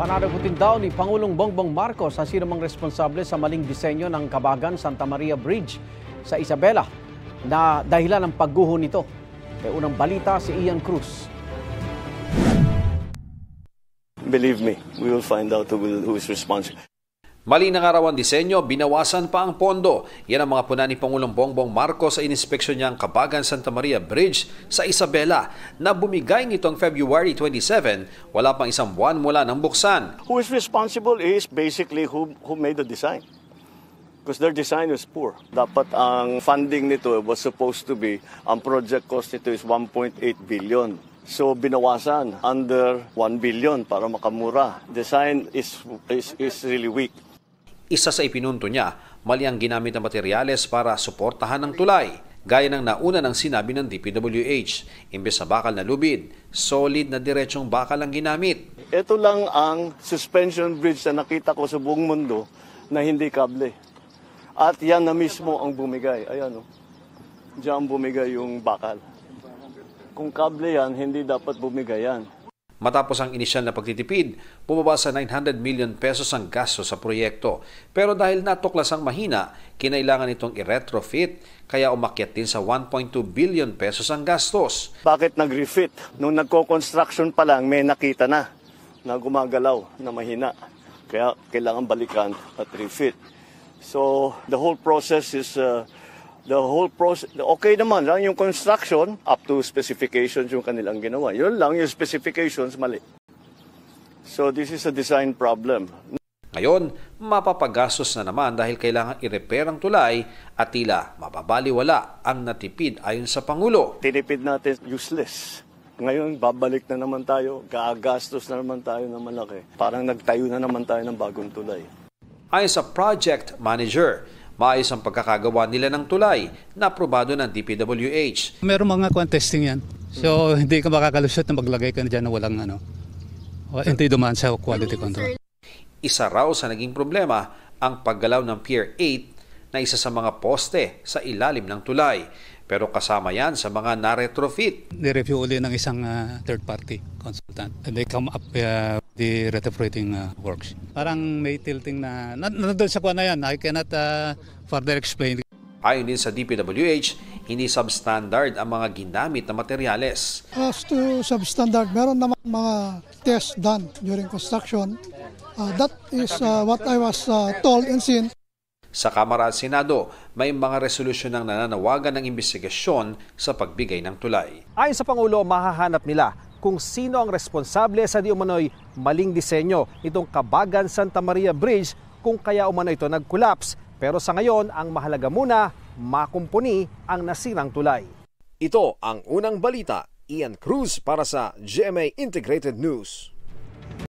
Pananagutin daw ni Pangulong Bongbong Marcos ang sinumang responsable sa maling disenyo ng Cabagan-Santa Maria Bridge sa Isabela na dahilan ng pagguho nito. May unang balita si Ian Cruz. Believe me, we will find out who is responsible. Mali ng araw ang disenyo, binawasan pa ang pondo. Yan ang mga puna ni Pangulong Bongbong Marcos sa inispeksyon niyang Cabagan-Santa Maria Bridge sa Isabela na bumigay nitong February 27, wala pang isang buwan mula ng buksan. Who is responsible is basically who made the design. Because their design is poor. Dapat ang funding nito was supposed to be, ang project cost nito is 1.8 billion. So binawasan under 1 billion para makamura. Design is really weak. Isa sa ipinunto niya, mali ang ginamit na materyales para suportahan ng tulay. Gaya ng nauna ng sinabi ng DPWH, imbes na bakal na lubid, solid na diretsong bakal ang ginamit. Ito lang ang suspension bridge na nakita ko sa buong mundo na hindi kable. At yan na mismo ang bumigay. Ayan o. Diyan bumigay yung bakal. Kung kable yan, hindi dapat bumigay yan. Matapos ang inisyal na pagtitipid, bumaba sa 900 million pesos ang gasto sa proyekto. Pero dahil natuklas ang mahina, kinailangan itong i-retrofit, kaya umakyat din sa 1.2 billion pesos ang gastos. Bakit nag-refit? Nung nagko-construction pa lang, may nakita na gumagalaw, na mahina. Kaya kailangan balikan at refit. So the whole process is... okay naman lang yung construction up to specifications yung kanilang ginawa. Yun lang yung specifications mali. So this is a design problem. Ngayon, mapapagastos na naman dahil kailangan i-repair ang tulay at tila mababaliwala ang natipid ayon sa Pangulo. Tinipid natin useless. Ngayon, babalik na naman tayo, gagastos na naman tayo ng malaki. Parang nagtayo na naman tayo ng bagong tulay. Ayon sa project manager, maayos ang pagkakagawa nila ng tulay na aprobado ng DPWH. Meron mga testing yan. So hindi ka makakalusot na maglagay ka na dyan na walang hindi dumaan sa quality control. Isa raw sa naging problema ang paggalaw ng Pier 8 na isa sa mga poste sa ilalim ng tulay. Pero kasama yan sa mga na-retrofit. Ni-review uli ng isang third party consultant. And they come up the retrofitting works. Parang may tilting na nandun sa kuha na yan. I cannot further explain. Ayon din sa DPWH, hindi substandard ang mga ginamit na materyales. As to substandard, meron naman mga tests done during construction. That is what I was told and seen. Sa Kamara at Senado, may mga resolusyon ng nananawagan ng imbestigasyon sa pagbigay ng tulay. Ayon sa Pangulo, mahahanap nila kung sino ang responsable sa di umano'y maling disenyo nitong Cabagan-Santa Maria Bridge kung kaya umano ito nag-collapse. Pero sa ngayon, ang mahalaga muna, makumpuni ang nasirang tulay. Ito ang unang balita. Ian Cruz para sa GMA Integrated News.